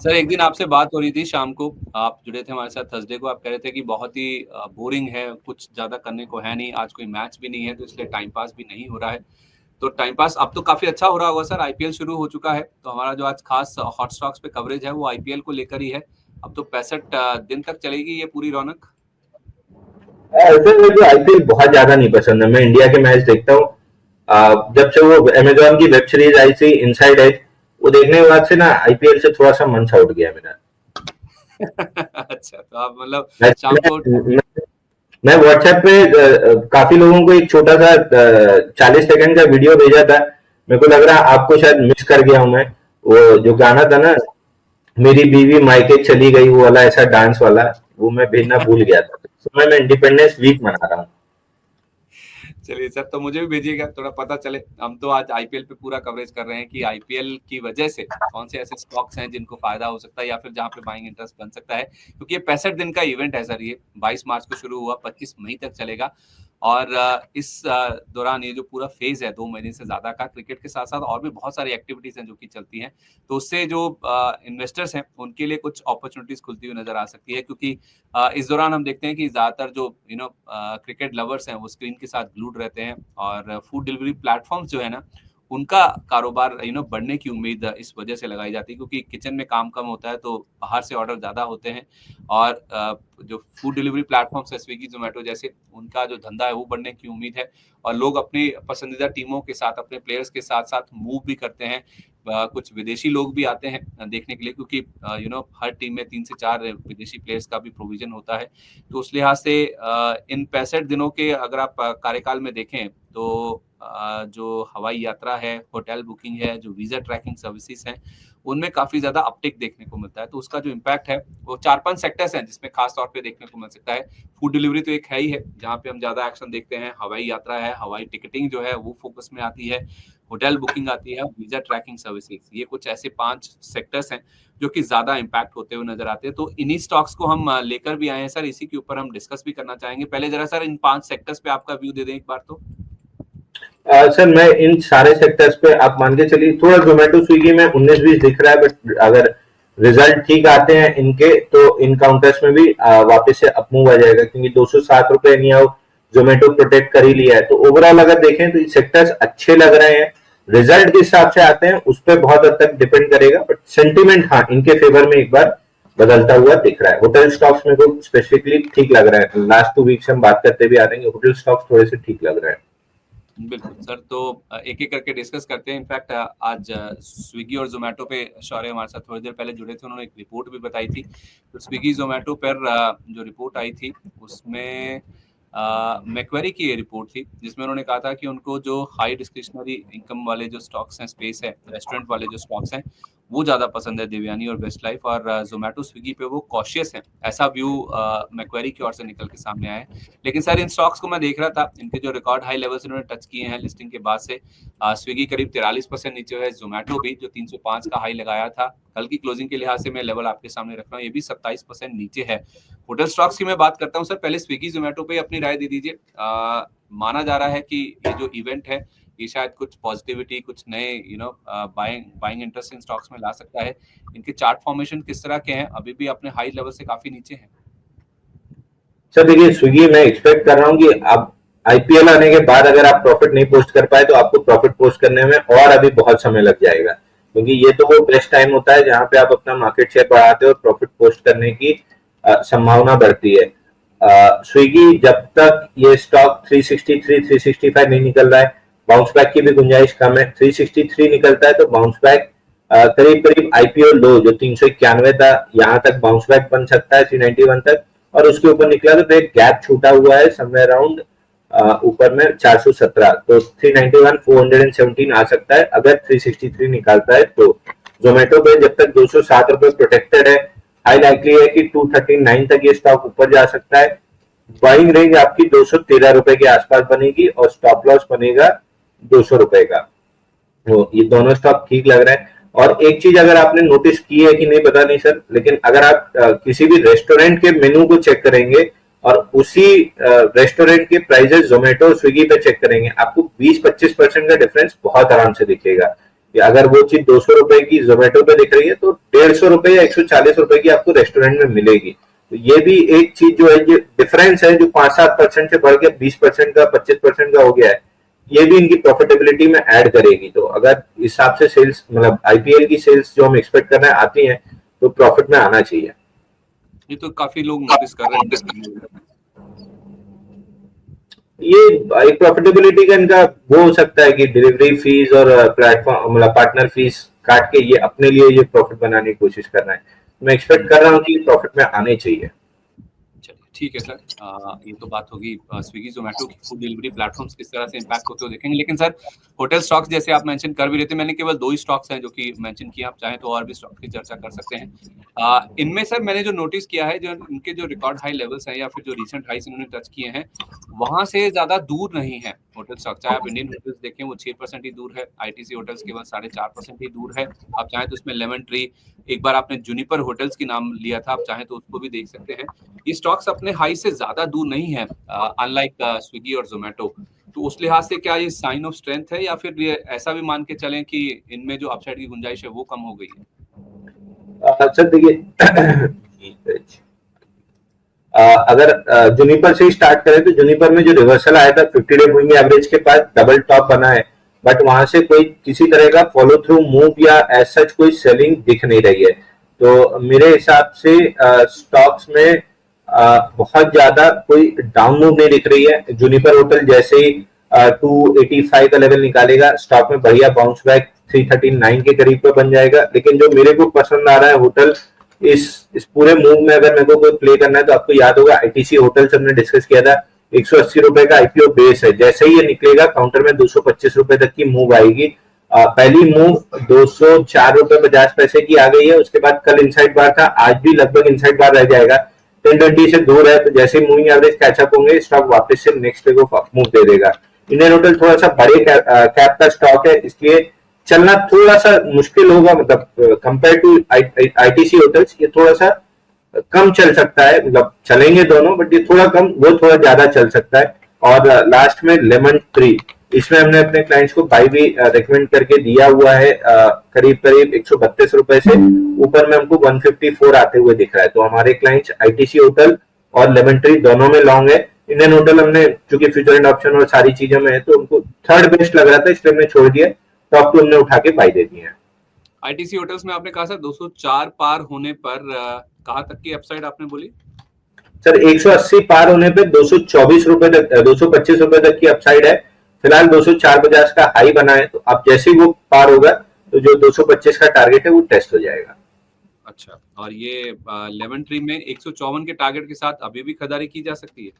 Sir एक दिन आपसे बात हो रही थी शाम को, आप जुड़े थे हमारे साथ थर्सडे को, आप कह रहे थे कि बहुत ही बोरिंग है, कुछ ज़्यादा करने को है नहीं, आज कोई मैच भी नहीं है तो इसलिए टाइम पास भी नहीं हो रहा है। तो टाइम पास अब तो काफ़ी अच्छा हो रहा होगा सर, आईपीएल शुरू हो चुका है, तो हमारा जो आज खास हॉट स्टॉक्स पे कवरेज है वो आईपीएल को लेकर ही है। अब तो 65 दिन तक चलेगी ये पूरी रौनक। ऐसे मुझे आईपीएल बहुत ज्यादा नहीं पसंद है। मैं इंडिया के मैच देखता हूँ। जब से वो अमेजोन की वेब सीरीज आई थी इनसाइड एज, वो देखने के बाद से ना आईपीएल से थोड़ा सा मन सा उठ गया मेरा। अच्छा, तो आप मतलब मैं शाम को मैं, मैं व्हाट्सएप पे काफी लोगों को एक छोटा सा 40 सेकंड का वीडियो भेजा था। मेरे को लग रहा है आपको शायद मिस कर गया हूं मैं। वो जो गाना था ना, मेरी बीवी मायके चली गई, वो वाला ऐसा डांस वाला, वो मैं भेजना भूल गया था। तो मैं इंडिपेंडेंस वीक मना रहा हूँ। चलिए सर, तो मुझे भी भेजिएगा, थोड़ा पता चले। हम तो आज आईपीएल पे पूरा कवरेज कर रहे हैं कि आईपीएल की वजह से कौन से ऐसे स्टॉक्स हैं जिनको फायदा हो सकता है या फिर जहां पे बाइंग इंटरेस्ट बन सकता है, क्योंकि ये 65 दिन का इवेंट है सर। ये 22 मार्च को शुरू हुआ, 25 मई तक चलेगा। और इस दौरान ये जो पूरा फेज है 2 महीने से ज्यादा का, क्रिकेट के साथ साथ और भी बहुत सारी एक्टिविटीज हैं जो कि चलती हैं, तो उससे जो इन्वेस्टर्स हैं उनके लिए कुछ अपॉर्चुनिटीज खुलती हुई नजर आ सकती है। क्योंकि इस दौरान हम देखते हैं कि ज्यादातर जो क्रिकेट लवर्स हैं वो स्क्रीन के साथ ग्लूड रहते हैं, और फूड डिलीवरी प्लेटफॉर्म्स जो है ना, उनका कारोबार बढ़ने की उम्मीद इस वजह से लगाई जाती है, क्योंकि किचन में काम कम होता है तो बाहर से ऑर्डर ज्यादा होते हैं। और जो फूड डिलीवरी प्लेटफॉर्म्स है स्विगी जोमेटो जैसे, उनका जो धंधा है वो बढ़ने की उम्मीद है। और लोग अपनी पसंदीदा टीमों के साथ, अपने प्लेयर्स के साथ साथ मूव भी करते हैं। कुछ विदेशी लोग भी आते हैं देखने के लिए, क्योंकि हर टीम में 3 से 4 विदेशी प्लेयर्स का भी प्रोविजन होता है। तो उस लिहाज से इन 65 दिनों के अगर आप कार्यकाल में देखें तो जो हवाई यात्रा है, होटल बुकिंग है, जो वीजा ट्रैकिंग सर्विसेज हैं, उनमें काफी ज्यादा अपटिक देखने को मिलता है। तो उसका जो इम्पैक्ट है वो 4-5 सेक्टर्स हैं जिसमें खास तौर पे देखने को मिल सकता है। फूड डिलीवरी तो एक है ही है जहाँ पे हम ज्यादा एक्शन देखते हैं, हवाई यात्रा है, हवाई टिकटिंग जो है वो फोकस में आती है, होटल बुकिंग आती है, वीजा ट्रैकिंग सर्विसेज। ये कुछ ऐसे 5 सेक्टर्स हैं जो कि ज्यादा इम्पैक्ट होते हुए नजर आते हैं। तो इन्हीं स्टॉक्स को हम लेकर भी आए हैं सर, इसी के ऊपर हम डिस्कस भी करना चाहेंगे। पहले जरा सर इन 5 सेक्टर्स पे आपका व्यू दे दें एक बार तो। सर मैं इन सारे सेक्टर्स पे आप मान के चलिए, थोड़ा जोमेटो स्विगी में 19-20 दिख रहा है, बट अगर रिजल्ट ठीक आते हैं इनके तो इन काउंटर्स में भी वापस से अपमूव आ जाएगा, क्योंकि 207 रुपए नहीं जोमेटो प्रोटेक्ट कर ही लिया है। तो ओवरऑल अगर देखें तो सेक्टर्स अच्छे लग रहे हैं। रिजल्ट किस हिसाब से आते हैं उस पर बहुत हद तक डिपेंड करेगा, बट सेंटीमेंट हाँ इनके फेवर में एक बार बदलता हुआ दिख रहा है। होटल स्टॉक्स में को स्पेसिफिकली ठीक लग रहा है। लास्ट 2 वीक से हम बात करते भी आ रहे हैं, होटल स्टॉक्स थोड़े से ठीक लग रहे हैं। बिल्कुल सर, तो एक एक करके डिस्कस करते हैं। इनफैक्ट आज स्विगी और जोमेटो पे शौर्य हमारे साथ थोड़ी देर पहले जुड़े थे, उन्होंने एक रिपोर्ट भी बताई थी। तो स्विगी जोमेटो पर जो रिपोर्ट आई थी उसमें मैक्वेरी की ये रिपोर्ट थी, जिसमें उन्होंने कहा था कि उनको जो हाई डिस्क्रिशनरी इनकम वाले जो स्टॉक्स हैं, स्पेस है, रेस्टोरेंट वाले जो स्टॉक्स हैं, वो ज्यादा पसंद है, देवयानी और बेस्ट लाइफ। और जोमेटो स्विगी पे वो कॉशियस है, ऐसा व्यू मैक्वेरी की ओर से निकल के सामने आया है। लेकिन सर इन स्टॉक्स को मैं देख रहा था, इनके जो रिकॉर्ड हाई लेवल्स इन्होंने टच किए हैं लिस्टिंग के बाद से, स्विगी करीब 43% नीचे है, जोमेटो भी जो 305 का हाई लगाया था कल की क्लोजिंग के लिहाज से, मैं लेवल आपके सामने रख रहा हूँ, ये भी 27% नीचे है। होटल स्टॉक्स की मैं बात करता हूँ सर, पहले स्विगी जोमेटो पे अपनी राय दे दीजिए। माना जा रहा है कि ये जो इवेंट है ये शायद कुछ पॉजिटिविटी, कुछ नए बाइंग इंटरेस्ट इन स्टॉक्स में ला सकता है। इनके चार्ट फॉर्मेशन किस तरह के हैं? अभी भी अपने हाई लेवल से काफी नीचे हैं। सर देखिए, स्विगी मैं एक्सपेक्ट कर रहा हूँ कि अब आईपीएल आने के बाद अगर आप प्रॉफिट नहीं पोस्ट कर पाए तो आपको प्रॉफिट पोस्ट करने में और अभी बहुत समय लग जाएगा, क्योंकि ये तो वो बेस्ट टाइम होता है जहां पे आप अपना मार्केट शेयर बढ़ाते हो और प्रॉफिट पोस्ट करने की संभावना बढ़ती है। स्विगी जब तक ये स्टॉक 363 365 नहीं निकल रहा है, बाउंस बैक की भी गुंजाइश कम है। 363 निकलता है तो बाउंस बैक करीब करीब आईपीओ लो जो 391 था, यहाँ तक बाउंस बैक बन सकता है 391 तक, और उसके ऊपर निकला तो एक गैप छूटा हुआ है समवेयर अराउंड ऊपर में 417, तो 391 417 आ सकता है अगर 363 निकालता है तो। जोमेटो पे जब तक 207 रुपए प्रोटेक्टेड है, हाई लाइकली है कि 239 तक ये स्टॉक ऊपर जा सकता है। बाइंग रेंज आपकी 213 रुपए के आसपास बनेगी और स्टॉप लॉस बनेगा 200 रुपए का। तो ये दोनों स्टॉक ठीक लग रहा है। और एक चीज अगर आपने नोटिस की है कि नहीं पता नहीं सर, लेकिन अगर आप किसी भी रेस्टोरेंट के मेनू को चेक करेंगे और उसी रेस्टोरेंट के प्राइजेस जोमेटो स्विगी पे चेक करेंगे, आपको 20-25% का डिफरेंस बहुत आराम से दिखेगा। कि अगर वो चीज 200 रुपए की जोमेटो पे दिख रही है तो 150 रुपए या 140 रुपए की आपको रेस्टोरेंट में मिलेगी। तो ये भी एक चीज जो है, ये डिफरेंस है जो 5-7% से बढ़ के 20% का 25% का हो गया है, ये भी इनकी प्रॉफिटेबिलिटी में ऐड करेगी। तो अगर इस हिसाब से सेल्स, मतलब आईपीएल की सेल्स जो हम एक्सपेक्ट कर रहे हैं आती हैं, तो प्रॉफिट में आना चाहिए। ये तो काफी लोग नोटिस कर रहे हैं। ये एक प्रॉफिटेबिलिटी का इनका वो हो सकता है कि डिलीवरी फीस और प्लेटफॉर्म, मतलब पार्टनर फीस काट के ये अपने लिए ये प्रॉफिट बनाने की कोशिश कर रहे हैं। मैं एक्सपेक्ट कर रहा हूँ कि प्रॉफिट में आने चाहिए। चलिए ठीक है सर, ये तो बात होगी स्विगी जोमेटो की फूड डिलीवरी प्लेटफॉर्म्स किस तरह से इम्पैक्ट होते हो देखेंगे। लेकिन सर होटल स्टॉक्स जैसे आप मेंशन कर भी रहे थे, मैंने केवल 2 ही स्टॉक्स हैं जो कि मेंशन किए, आप चाहें तो और भी स्टॉक की चर्चा कर सकते हैं। इनमें सर मैंने जो नोटिस किया है, जो इनके जो रिकॉर्ड हाई लेवल्स हैं या फिर जो रिसेंट हाइस इन्होंने टच किए हैं, वहां से ज्यादा दूर नहीं है होटल स्टॉक। चाहे आप इंडियन होटल्स देखें वो 6% ही दूर है, आईटीसी होटल्स केवल 4.5% ही दूर है। आप चाहें तो उसमें लेमन ट्री, एक बार आपने जूनिपर होटल्स की नाम लिया था, आप चाहें तो उसको भी देख सकते हैं। ये स्टॉक्स अपने हाई से ज्यादा दूर नहीं है, अनलाइक स्विगी और जोमेटो। तो उस लिहाज से क्या ये साइन ऑफ स्ट्रेंथ है, या फिर ये ऐसा भी मान के चलें कि इनमें जो अपसाइड की गुंजाइश है वो कम हो गई है? सर देखिए अगर जूनिपर से ही स्टार्ट करें तो जूनिपर में जो रिवर्सल आया था 50 डे मूविंग एवरेज के पास डबल टॉप बना है, बट वहां से कोई किसी तरह का फॉलो थ्रू मूव या एज सच कोई सेलिंग दिख नहीं रही है। तो मेरे हिसाब से स्टॉक्स में बहुत ज्यादा कोई डाउन मूव नहीं दिख रही है। जूनिपर होटल जैसे ही 285 का लेवल निकालेगा, स्टॉक में बढ़िया बाउंस बैक 339 के करीब पे बन जाएगा। लेकिन जो मेरे को पसंद आ रहा है होटल, इस पूरे मूव में अगर मेरे को कोई प्ले करना है तो आपको याद होगा आईटीसी होटल्स हमने डिस्कस किया था, 180 रुपए का आईपीओ बेस है। जैसे ही ये निकलेगा काउंटर में 225 रुपए तक की मूव आएगी। पहली मूव 204 रुपए 50 पैसे की आ गई है, उसके बाद कल इनसाइड बार था, आज भी लगभग इनसाइड बार रह जाएगा, 1020 से दूर है। तो जैसे मूविंग एवरेज कैचअप होंगे, स्टॉक वापस से नेक्स्ट लेग ऑफ मूव दे देगा। इंडियन होटल थोड़ा सा बड़े कैप का स्टॉक है, इसलिए चलना थोड़ा सा मुश्किल होगा, मतलब कंपेयर टू आईटीसी होटल्स ये थोड़ा सा कम चल सकता है। मतलब चलेंगे दोनों, बट ये थोड़ा कम, वो थोड़ा ज्यादा चल सकता है। और लास्ट में लेमन ट्री, इसमें हमने अपने क्लाइंट्स को बाई भी रिकमेंड करके दिया हुआ है, करीब करीब 132 रुपए से ऊपर में हमको 154 आते हुए दिख रहा है। तो हमारे क्लाइंट्स आईटीसी होटल और लेमन ट्री दोनों में लॉन्ग है। इंडियन होटल हमने चूंकि फ्यूचर एंड ऑप्शन और सारी चीजों में है तो उनको थर्ड बेस्ट लग रहा था, इसलिए हमने छोड़ दिया। टॉप टू हमने उठा के बाई दे दी है। आईटीसी होटल्स में आपने कहा सर 204 पार होने पर कहां तक की अपसाइड आपने बोली? सर 180 पार होने पे 224 रुपए तक, 225 रुपए तक की अपसाइड है। फिलहाल 204.50 का हाई बना है, तो अब जैसे ही वो पार होगा तो जो 225 का टारगेट है वो टेस्ट हो जाएगा। अच्छा, और ये लेमन ट्री में 154 के टारगेट के साथ अभी भी खरीदारी की जा सकती है?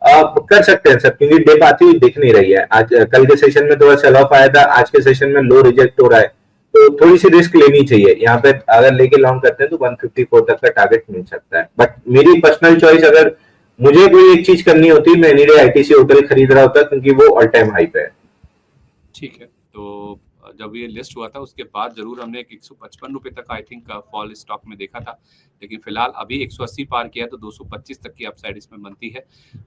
आप कर सकते हैं सर, क्योंकि डिप आती हुई दिख नहीं रही है। आज कल के सेशन में थोड़ा सेल ऑफ आया था, आज के सेशन में लो रिजेक्ट हो रहा है, तो थोड़ी सी रिस्क लेनी चाहिए। यहाँ पे अगर लेके लॉन्ग करते हैं तो 154 तक का टारगेट मिल सकता है। बट मेरी पर्सनल चॉइस, अगर मुझे कोई एक चीज करनी होती, मैं एनी डे आईटीसी होटल खरीद रहा होता, क्योंकि वो ऑल टाइम हाई पे है। ठीक है, तो जब ये लिस्ट हुआ था उसके बाद जरूर हमने एक 155 रुपए तक आई थिंक फॉल स्टॉक में देखा था, लेकिन फिलहाल अभी 180 पार किया तो 225 तक की अपसाइड इसमें बनती है।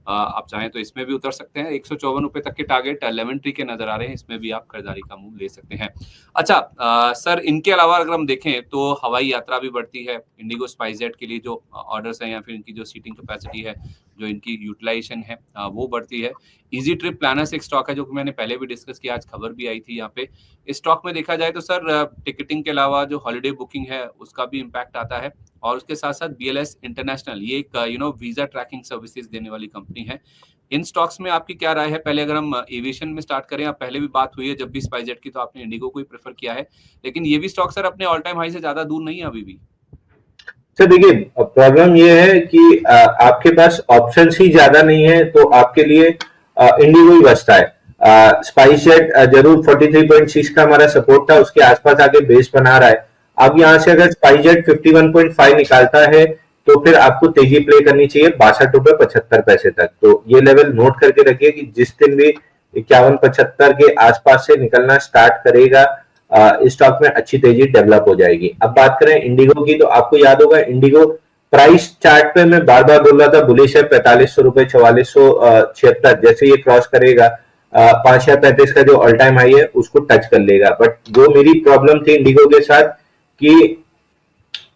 आप चाहें तो इसमें भी उतर सकते हैं। 154 रुपए तक के टारगेट लेमन ट्री के नजर आ रहे हैं, इसमें भी आप खरीदारी का मूव ले सकते हैं। अच्छा सर, इनके अलावा अगर हम देखें तो हवाई यात्रा भी बढ़ती है। इंडिगो स्पाइसजेट के लिए जो ऑर्डर्स हैं या फिर इनकी जो सीटिंग कैपेसिटी है, जो इनकी यूटिलाइजेशन है वो बढ़ती है। इजी ट्रिप प्लानर्स एक स्टॉक है जो कि मैंने पहले भी डिस्कस किया, आज खबर भी आई थी यहाँ पे। इस स्टॉक में देखा जाए तो सर टिकटिंग के अलावा जो हॉलिडे बुकिंग है उसका भी इम्पैक्ट आता है, और उसके साथ साथ बीएलएस इंटरनेशनल, ये एक वीजा ट्रैकिंग सर्विसेज देने वाली कंपनी है। इन स्टॉक्स में आपकी क्या राय है? पहले अगर हम एविएशन में स्टार्ट करें, आप पहले भी बात हुई है जब भी स्पाइसजेट की, तो आपने इंडिगो को ही प्रेफर किया है, लेकिन ये भी स्टॉक सर अपने ऑल टाइम हाई से ज्यादा दूर नहीं है अभी भी। सर देखिए, प्रॉब्लम ये है कि आपके पास ऑप्शंस ही ज्यादा नहीं है, तो आपके लिए इंडिगो ही बचता है। स्पाइसजेट जरूर 43.6 का हमारा सपोर्ट था, उसके आसपास आके बेस बना रहा है। अब यहाँ से अगर स्पाइसजेट 51.5 निकालता है तो फिर आपको तेजी प्ले करनी चाहिए 62 रुपए 75 पैसे तक। तो ये लेवल नोट करके रखिए कि जिस दिन भी 51-75 के आसपास से निकलना स्टार्ट करेगा, इस स्टॉक में अच्छी तेजी डेवलप हो जाएगी। अब बात करें इंडिगो की, तो आपको याद होगा इंडिगो प्राइस चार्ट पे मैं बार बार बोल रहा था बुलिश है, 4500 रुपए 4476, जैसे ये क्रॉस करेगा 5,035 का जो ऑल टाइम हाई है उसको टच कर लेगा। बट जो मेरी प्रॉब्लम थी इंडिगो के साथ कि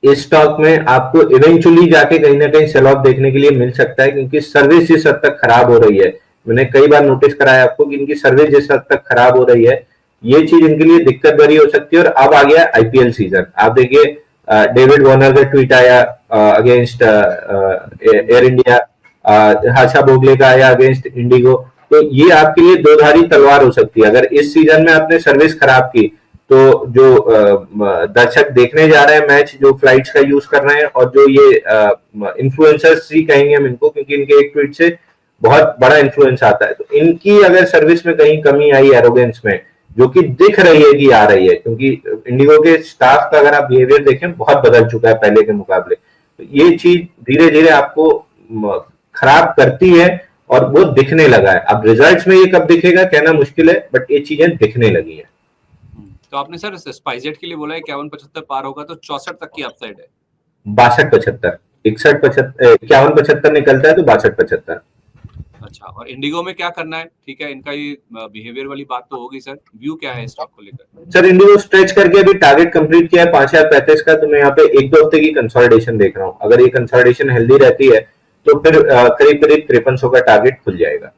इस स्टॉक में आपको इवेंचुअली जाके कहीं ना कहीं सेल ऑफ देखने के लिए मिल सकता है, क्योंकि सर्विस जिस हद तक खराब हो रही है, मैंने कई बार नोटिस कराया आपको कि इनकी सर्विस जिस हद तक खराब हो रही है, ये चीज इनके लिए दिक्कत भरी हो सकती है। और अब आ गया आईपीएल सीजन, आप देखिए डेविड वार्नर का ट्वीट आया अगेंस्ट एयर इंडिया, हाशा भोगले का आया अगेंस्ट इंडिगो। तो ये आपके लिए दो धारी तलवार हो सकती है। अगर इस सीजन में आपने सर्विस खराब की तो जो दर्शक देखने जा रहे हैं मैच, जो फ्लाइट्स का यूज कर रहे हैं, और जो ये इन्फ्लुएंसर्स ही कहेंगे हम इनको, क्योंकि इनके एक ट्वीट से बहुत बड़ा इन्फ्लुएंस आता है, तो इनकी अगर सर्विस में कहीं कमी आई एरोगेंस में, जो कि दिख रही है कि आ रही है, क्योंकि इंडिगो के स्टाफ का अगर आप बिहेवियर देखें बहुत बदल चुका है पहले के मुकाबले, तो ये चीज धीरे धीरे आपको खराब करती है और वो दिखने लगा है। अब रिजल्ट्स में ये कब दिखेगा कहना मुश्किल है, बट ये चीजें दिखने लगी है। तो आपने सर स्पाइसजेट के लिए बोला है 51-75 पार होगा, तो 64 तक की अपसाइड है। 62-75, 61-75, 51-75 निकलता है तो 62-75। अच्छा, और इंडिगो में क्या करना है? ठीक है, इनका ये बिहेवियर वाली बात तो होगी सर, व्यू क्या है स्टॉक को लेकर? सर इंडिगो स्ट्रेच करके अभी टारगेट कंप्लीट किया है 5,035 का, तो मैं यहाँ पे एक दो हफ्ते की कंसोलिडेशन देख रहा हूँ। अगर ये कंसोलिडेशन हेल्दी रहती है तो फिर करीब करीब 5300 का टारगेट खुल जाएगा।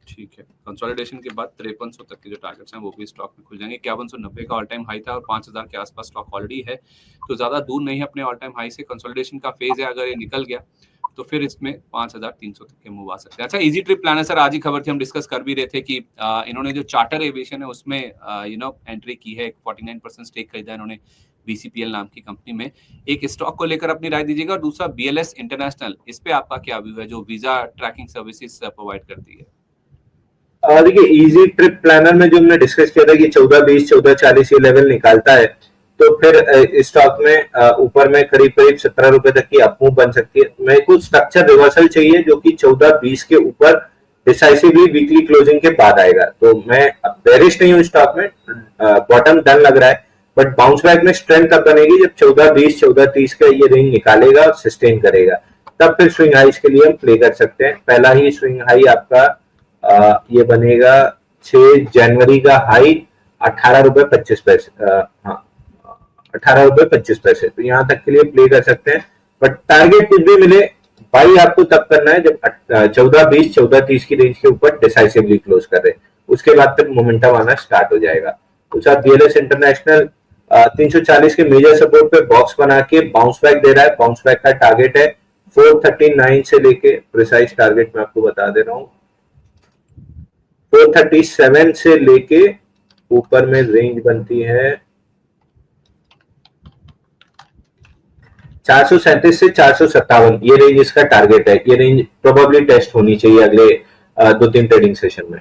ठीक है, कंसोलिडेशन के बाद 5300 तक के जो टारगेट्स हैं वो भी स्टॉक में खुल जाएंगे। 5190 का ऑल टाइम हाई था और 5000 के आसपास स्टॉक ऑलरेडी है, तो ज्यादा दूर नहीं है अपने ऑल टाइम हाई से। कंसोलिडेशन का फेज है, अगर ये निकल गया तो फिर इसमें 5300 तक के मूव आ सकते हैं। अच्छा, इजी ट्रिप प्लानर सर, आज ही खबर थी, हम डिस्कस कर भी रहे थे कि इन्होंने जो चार्टर एविएशन है उसमें एंट्री की है, 49% स्टेक खरीदा इन्होंने बीसीपीएल नाम की कंपनी में। एक स्टॉक को लेकर अपनी राय दीजिएगा, और दूसरा बीएलएस इंटरनेशनल, इस पे आपका क्या व्यू है, जो वीजा ट्रैकिंग सर्विसेज प्रोवाइड करती है? देखिए इजी ट्रिप प्लानर में जो हमने डिस्कस किया था कि 1420 1440 ये लेवल निकालता है, तो फिर इस स्टॉक में ऊपर में करीब करीब 17 रुपए तक की अपमूव बन सकती है। मेरे को स्ट्रक्चर रिवर्सल चाहिए जो कि 1420 के ऊपर डिसाइसिवली वीकली क्लोजिंग के बाद आएगा। तो मैं बेरिश नहीं हूँ स्टॉक में, बॉटम डन लग रहा है, बट बाउंस बैक में स्ट्रेंथ तब बनेगी जब 1420 1430 का ये रेंज निकालेगा और सस्टेन करेगा, तब फिर स्विंग हाइस के लिए हम प्ले कर सकते हैं। पहला ही स्विंग हाई आपका ये बनेगा 6 जनवरी का हाई 18.25 रुपए, हाँ 18.25 रुपए, तो यहाँ तक के लिए प्ले कर सकते हैं। बट टारगेट कुछ भी मिले, बाई आपको तब करना है जब 1420 1430 की रेंज के ऊपर डिसाइसिवली क्लोज कर रहे हैं, उसके बाद तक मोमेंटम आना स्टार्ट हो जाएगा। तो साथ बीएलएस इंटरनेशनल 340 के मेजर सपोर्ट पे बॉक्स बना के बाउंस बैक दे रहा है। बाउंस बैक का टारगेट है 439 से लेके, प्रिसाइज टारगेट मैं आपको बता दे रहा हूँ, 437 से लेके ऊपर में रेंज बनती है 437 से 457, ये रेंज इसका टारगेट है। ये रेंज प्रोबेबली टेस्ट होनी चाहिए अगले 2-3 ट्रेडिंग सेशन में।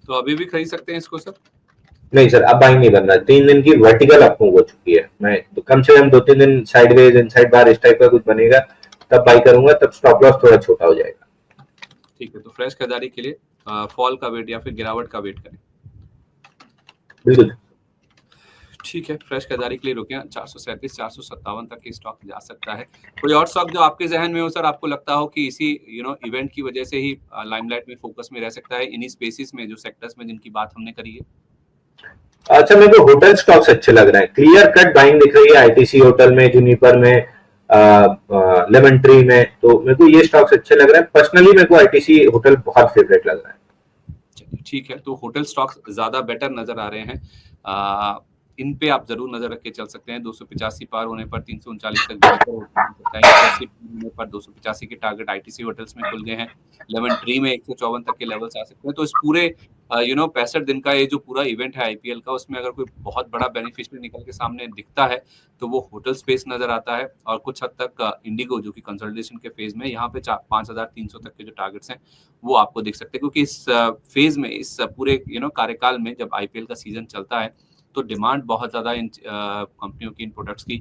तो अभी भी खरीद सकते हैं इसको सर? नहीं सर, अब बाइंग नहीं बन रहा, 3 दिन की वर्टिकल अपमूव हो चुकी है। मैं तो कम से कम 2-3 दिन साइडवेज इनसाइड बार इस टाइप का कुछ बनेगा तब बाई करूंगा, तब स्टॉप लॉस थोड़ा छोटा हो जाएगा। ठीक है, तो फ्रेश खरीदारी के लिए फॉल का वेट या फिर गिरावट का वेट करें? बिल्कुल ठीक है, फ्रेश खरीदारी के लिए रुके 437 457 तक की स्टॉक जा सकता है। कोई और स्टॉक जो आपके जहन में हो सर, आपको लगता हो कि इसी इवेंट की वजह से ही लाइमलाइट में फोकस में रह सकता है, इन्हीं स्पेसिस में, जो सेक्टर्स में जिनकी बात हमने करी है? अच्छा, मेरे को होटल स्टॉक्स अच्छे लग रहे हैं, क्लियर कट बाइंग दिख रही है आईटीसी होटल में, जूनिपर में, लेमन ट्री में, तो मेरे को ये स्टॉक्स अच्छे लग रहे हैं। पर्सनली मेरे को आईटीसी होटल बहुत फेवरेट लग रहा है। ठीक है, तो होटल स्टॉक्स ज्यादा बेटर नजर आ रहे हैं, इन पे आप जरूर नजर रख के चल सकते हैं। 285 पार होने पर 339 तक होने पर 285 के टारगेट आईटीसी होटल्स में खुल गए हैं। लेमन ट्री में 154 तक के लेवल्स आ सकते हैं। तो इस पूरे 65 दिन का ये जो पूरा इवेंट है आईपीएल का, उसमें अगर कोई बहुत बड़ा बेनिफिशियरी निकल के सामने दिखता है तो वो होटल स्पेस नजर आता है, और कुछ हद तक इंडिगो जो कि कंसोलिडेशन के फेज में, यहाँ पे 5300 तक के जो टारगेट्स हैं वो आपको दिख सकते हैं। क्योंकि इस फेज में, इस पूरे कार्यकाल में जब आईपीएल का सीजन चलता है तो डिमांड बहुत ज्यादा इन कंपनियों की, इन प्रोडक्ट्स की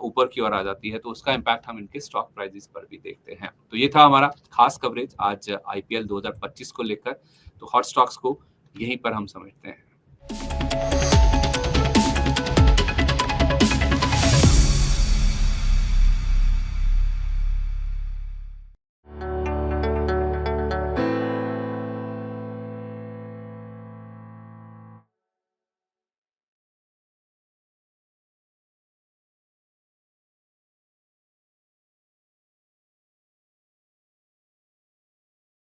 ऊपर की ओर आ जाती है, तो उसका इम्पैक्ट हम इनके स्टॉक प्राइसेस पर भी देखते हैं। तो ये था हमारा खास कवरेज आज आईपीएल 2025 को लेकर। तो हॉट स्टॉक्स को यहीं पर हम समेटते हैं।